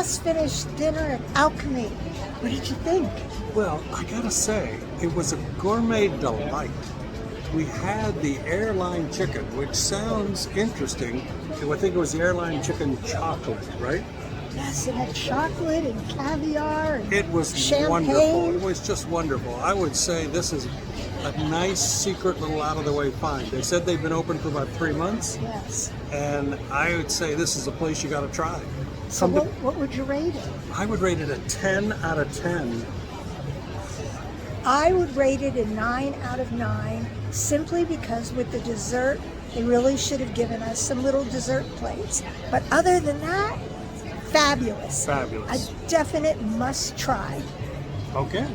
just finished dinner at Alchemy. What did you think? Well, I gotta say, it was a gourmet delight. We had the airline chicken, which sounds interesting. I think it was the airline chicken chocolate, right? Yes, it had chocolate and caviar and It was champagne. wonderful. It was just wonderful. I would say this is a nice, secret little out-of-the-way find. They said they've been open for about 3 months, Yes. and I would say this is a place you got to try. So what would you rate it? I would rate it a 10 out of 10. I would rate it a 9 out of 9, simply because with the dessert, they really should have given us some little dessert plates. But other than that, fabulous. Fabulous. A definite must try. Okay.